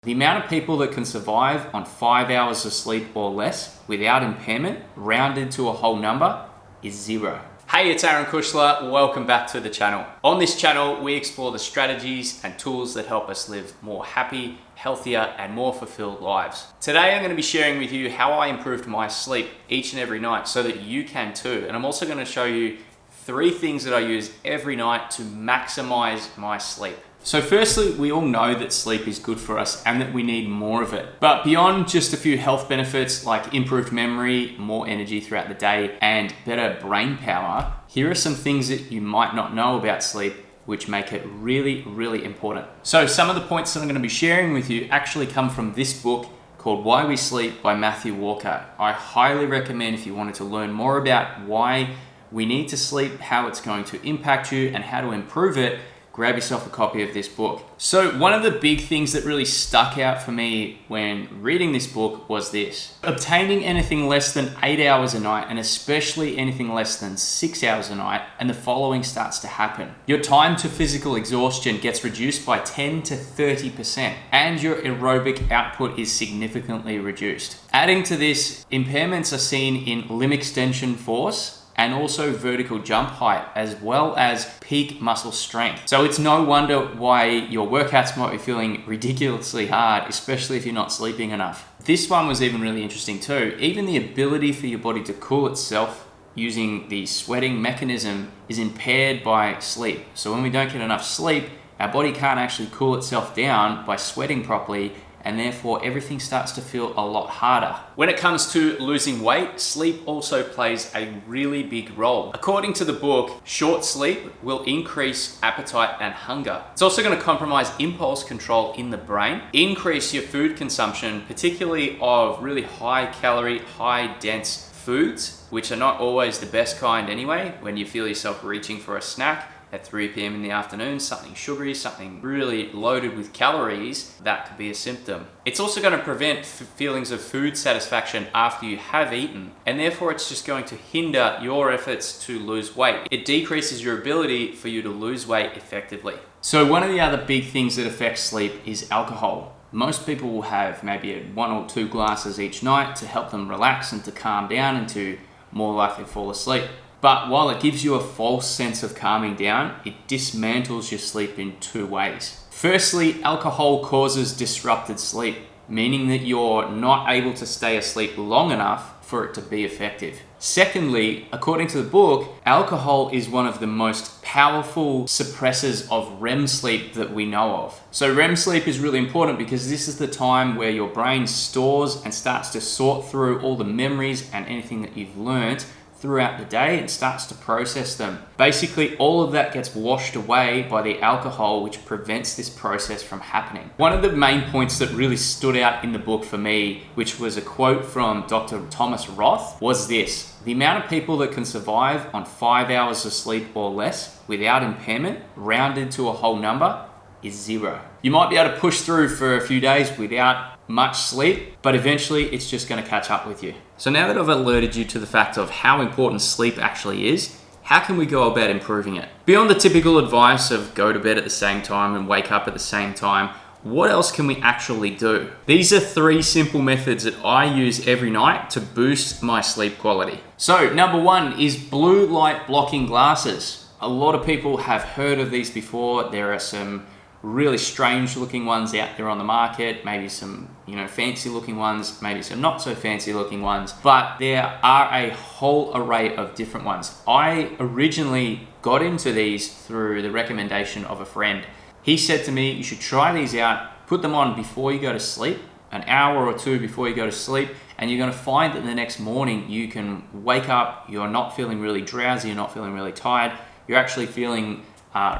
The amount of people that can survive on 5 hours of sleep or less without impairment, rounded to a whole number, is zero. Hey, it's Aaron Kushler. Welcome back to the channel. On this channel, we explore the strategies and tools that help us live more happy, healthier, and more fulfilled lives. Today, I'm going to be sharing with you how I improved my sleep each and every night so that you can too. And I'm also going to show you 3 things that I use every night to maximize my sleep. So firstly, we all know that sleep is good for us and that we need more of it. But beyond just a few health benefits like improved memory, more energy throughout the day, and better brain power, here are some things that you might not know about sleep which make it really, really important. So some of the points that I'm going to be sharing with you actually come from this book called Why We Sleep by Matthew Walker. I highly recommend if you wanted to learn more about why we need to sleep, how it's going to impact you, and how to improve it, grab yourself a copy of this book. So one of the big things that really stuck out for me when reading this book was this. Obtaining anything less than 8 hours a night, and especially anything less than 6 hours a night, and the following starts to happen. Your time to physical exhaustion gets reduced by 10 to 30%, and your aerobic output is significantly reduced. Adding to this, impairments are seen in limb extension force, and also vertical jump height, as well as peak muscle strength. So it's no wonder why your workouts might be feeling ridiculously hard, especially if you're not sleeping enough. This one was even really interesting too. Even the ability for your body to cool itself using the sweating mechanism is impaired by sleep. So when we don't get enough sleep, our body can't actually cool itself down by sweating properly, and therefore everything starts to feel a lot harder. When it comes to losing weight, sleep also plays a really big role. According to the book, short sleep will increase appetite and hunger. It's also going to compromise impulse control in the brain, increase your food consumption, particularly of really high calorie, high dense foods, which are not always the best kind anyway. When you feel yourself reaching for a snack at 3 p.m. in the afternoon, something sugary, something really loaded with calories, that could be a symptom. It's also going to prevent feelings of food satisfaction after you have eaten, and therefore it's just going to hinder your efforts to lose weight. It decreases your ability for you to lose weight effectively. So one of the other big things that affects sleep is alcohol. Most people will have maybe 1 or 2 glasses each night to help them relax and to calm down and to more likely fall asleep. But while it gives you a false sense of calming down, it dismantles your sleep in 2 ways. Firstly, alcohol causes disrupted sleep, meaning that you're not able to stay asleep long enough for it to be effective. Secondly, according to the book, alcohol is one of the most powerful suppressors of REM sleep that we know of. So REM sleep is really important because this is the time where your brain stores and starts to sort through all the memories and anything that you've learned throughout the day and starts to process them. Basically, all of that gets washed away by the alcohol, which prevents this process from happening. One of the main points that really stood out in the book for me, which was a quote from Dr. Thomas Roth, was this. The amount of people that can survive on 5 hours of sleep or less without impairment, rounded to a whole number, is zero. You might be able to push through for a few days without much sleep, but eventually it's just going to catch up with you. So now that I've alerted you to the fact of how important sleep actually is, how can we go about improving it? Beyond the typical advice of go to bed at the same time and wake up at the same time, what else can we actually do? These are 3 simple methods that I use every night to boost my sleep quality. So number 1 is blue light blocking glasses. A lot of people have heard of these before. There are some really strange looking ones out there on the market, maybe some fancy looking ones, maybe some not so fancy looking ones, but there are a whole array of different ones. I originally got into these through the recommendation of a friend. He said to me, you should try these out, put them on before you go to sleep, an hour or 2 before you go to sleep, and you're going to find that the next morning you can wake up, you're not feeling really drowsy, you're not feeling really tired, you're actually feeling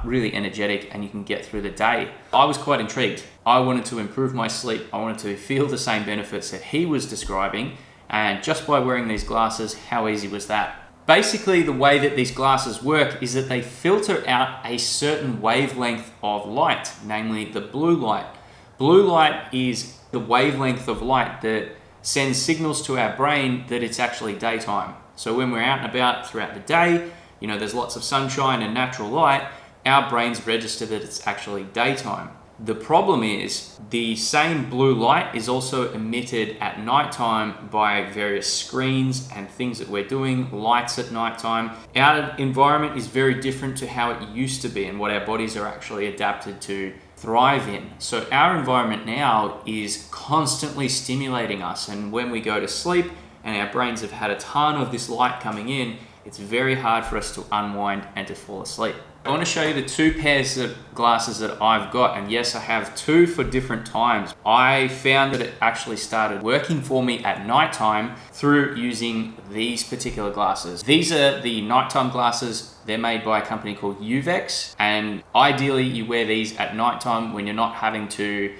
really energetic, and you can get through the day. I was quite intrigued. I wanted to improve my sleep. I wanted to feel the same benefits that he was describing, and just by wearing these glasses, how easy was that? Basically, the way that these glasses work is that they filter out a certain wavelength of light, namely the blue light. Blue light is the wavelength of light that sends signals to our brain that it's actually daytime. So when we're out and about throughout the day, there's lots of sunshine and natural light, our brains register that it's actually daytime. The problem is the same blue light is also emitted at nighttime by various screens and things that we're doing, lights at nighttime. Our environment is very different to how it used to be and what our bodies are actually adapted to thrive in. So our environment now is constantly stimulating us, and when we go to sleep and our brains have had a ton of this light coming in, it's very hard for us to unwind and to fall asleep. I want to show you the two pairs of glasses that I've got, and yes, I have two for different times. I found that it actually started working for me at nighttime through using these particular glasses. These are the nighttime glasses. They're made by a company called Uvex, and ideally you wear these at nighttime when you're not having to,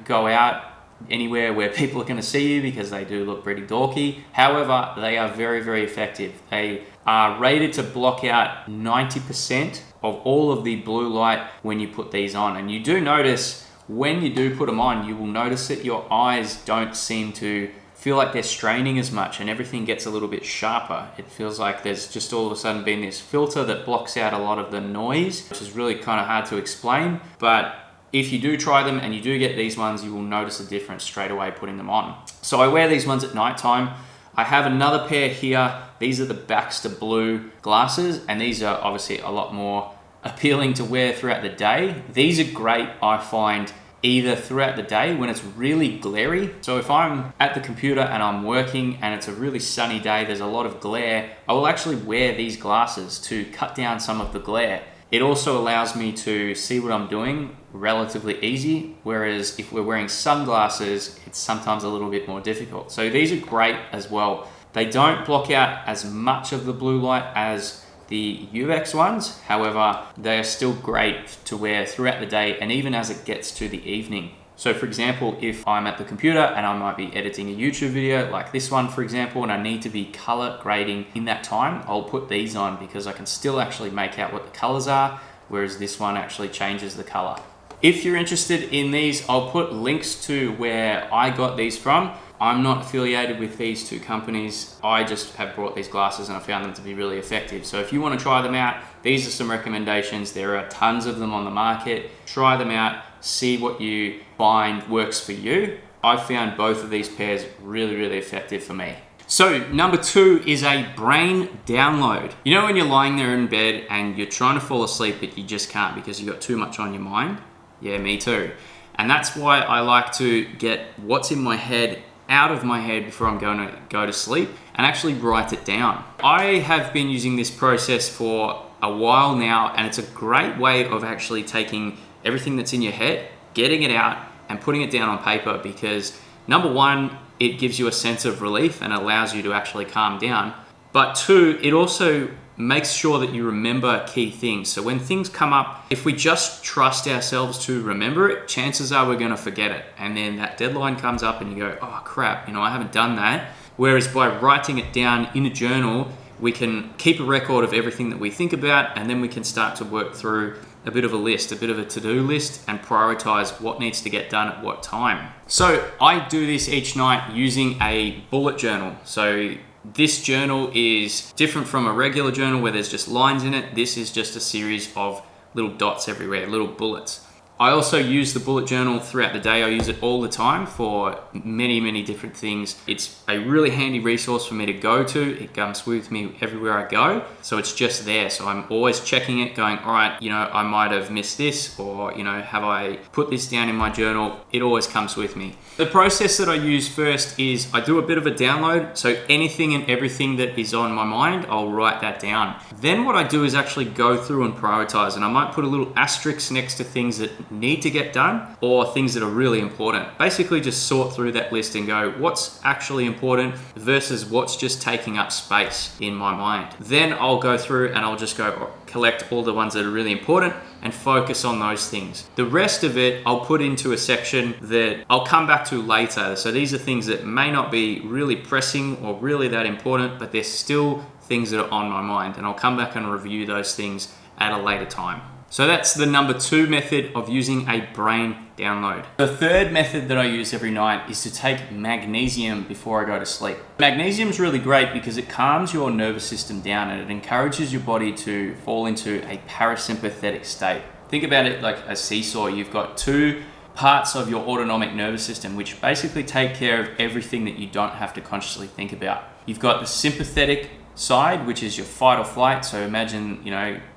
go out anywhere where people are going to see you, because they do look pretty dorky. However, they are very, very effective. They are rated to block out 90% of all of the blue light when you put these on. And you do notice when you do put them on, you will notice that your eyes don't seem to feel like they're straining as much, and everything gets a little bit sharper. It feels like there's just all of a sudden been this filter that blocks out a lot of the noise, which is really kind of hard to explain. But if you do try them and you do get these ones, you will notice a difference straight away putting them on. So I wear these ones at nighttime. I have another pair here. These are the Baxter Blue glasses, and these are obviously a lot more appealing to wear throughout the day. These are great, I find, either throughout the day when it's really glary. So if I'm at the computer and I'm working and it's a really sunny day, there's a lot of glare, I will actually wear these glasses to cut down some of the glare. It also allows me to see what I'm doing relatively easy, whereas if we're wearing sunglasses, it's sometimes a little bit more difficult. So these are great as well. They don't block out as much of the blue light as the Uvex ones. However, they are still great to wear throughout the day and even as it gets to the evening. So for example, if I'm at the computer and I might be editing a YouTube video like this one, for example, and I need to be color grading in that time, I'll put these on because I can still actually make out what the colors are, whereas this one actually changes the color. If you're interested in these, I'll put links to where I got these from. I'm not affiliated with these two companies. I just have bought these glasses and I found them to be really effective. So if you want to try them out, these are some recommendations. There are tons of them on the market. Try them out, see what you find works for you. I found both of these pairs really, really effective for me. So number 2 is a brain download. You know when you're lying there in bed and you're trying to fall asleep but you just can't because you've got too much on your mind? Yeah, me too. And that's why I like to get what's in my head out of my head before I'm going to go to sleep and actually write it down. I have been using this process for a while now, and it's a great way of actually taking everything that's in your head, getting it out and putting it down on paper, because number 1, it gives you a sense of relief and allows you to actually calm down. But 2, it also makes sure that you remember key things. So when things come up, if we just trust ourselves to remember it, chances are we're going to forget it. And then that deadline comes up and you go, oh crap, I haven't done that. Whereas by writing it down in a journal, we can keep a record of everything that we think about, and then we can start to work through a bit of a list, a bit of a to-do list, and prioritize what needs to get done at what time. So I do this each night using a bullet journal. So this journal is different from a regular journal where there's just lines in it. This is just a series of little dots everywhere, little bullets. I also use the bullet journal throughout the day. I use it all the time for many, many different things. It's a really handy resource for me to go to. It comes with me everywhere I go. So it's just there. So I'm always checking it, going, all right, I might have missed this, or, have I put this down in my journal? It always comes with me. The process that I use first is I do a bit of a download. So anything and everything that is on my mind, I'll write that down. Then what I do is actually go through and prioritize, and I might put a little asterisk next to things that need to get done or things that are really important. Basically just sort through that list and go, what's actually important versus what's just taking up space in my mind. Then I'll go through and I'll just go collect all the ones that are really important and focus on those things. The rest of it I'll put into a section that I'll come back to later. So these are things that may not be really pressing or really that important, but they're still things that are on my mind, and I'll come back and review those things at a later time. So that's the number 2 method of using a brain download. The third method that I use every night is to take magnesium before I go to sleep. Magnesium is really great because it calms your nervous system down and it encourages your body to fall into a parasympathetic state. Think about it like a seesaw. You've got two parts of your autonomic nervous system, which basically take care of everything that you don't have to consciously think about. You've got the sympathetic side, which is your fight or flight. So imagine,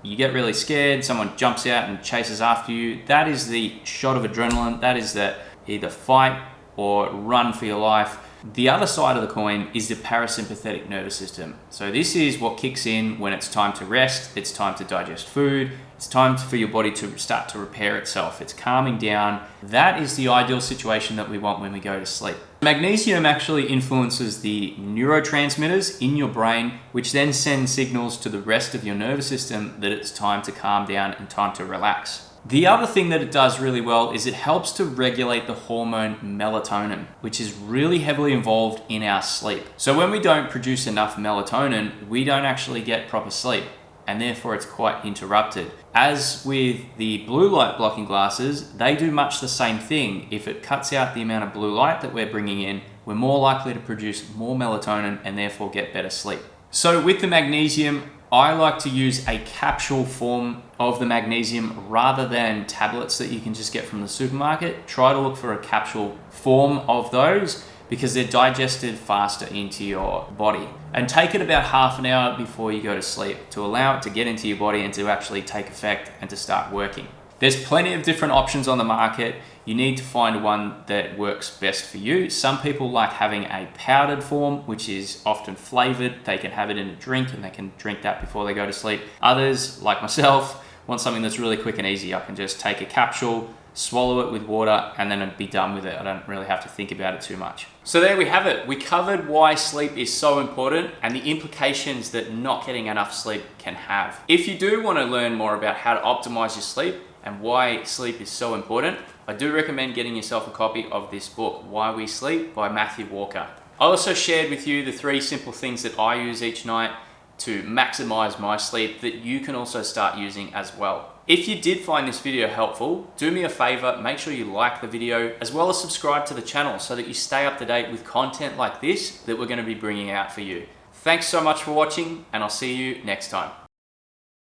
you get really scared, someone jumps out and chases after you. That is the shot of adrenaline. That is that either fight or run for your life. The other side of the coin is the parasympathetic nervous system. So this is what kicks in when it's time to rest, it's time to digest food, it's time for your body to start to repair itself. It's calming down. That is the ideal situation that we want when we go to sleep. Magnesium actually influences the neurotransmitters in your brain, which then send signals to the rest of your nervous system that it's time to calm down and time to relax. The other thing that it does really well is it helps to regulate the hormone melatonin, which is really heavily involved in our sleep. So when we don't produce enough melatonin, we don't actually get proper sleep, and therefore it's quite interrupted. As with the blue light blocking glasses, they do much the same thing. If it cuts out the amount of blue light that we're bringing in, we're more likely to produce more melatonin and therefore get better sleep. So with the magnesium, I like to use a capsule form of the magnesium rather than tablets that you can just get from the supermarket. Try to look for a capsule form of those because they're digested faster into your body. And take it about half an hour before you go to sleep to allow it to get into your body and to actually take effect and to start working. There's plenty of different options on the market. You need to find one that works best for you. Some people like having a powdered form, which is often flavored. They can have it in a drink and they can drink that before they go to sleep. Others, like myself, want something that's really quick and easy. I can just take a capsule, swallow it with water, and then be done with it. I don't really have to think about it too much. So there we have it. We covered why sleep is so important and the implications that not getting enough sleep can have. If you do want to learn more about how to optimize your sleep and why sleep is so important, I do recommend getting yourself a copy of this book, Why We Sleep by Matthew Walker. I also shared with you the 3 simple things that I use each night to maximize my sleep that you can also start using as well. If you did find this video helpful, do me a favor, make sure you like the video as well as subscribe to the channel so that you stay up to date with content like this that we're going to be bringing out for you. Thanks so much for watching, and I'll see you next time.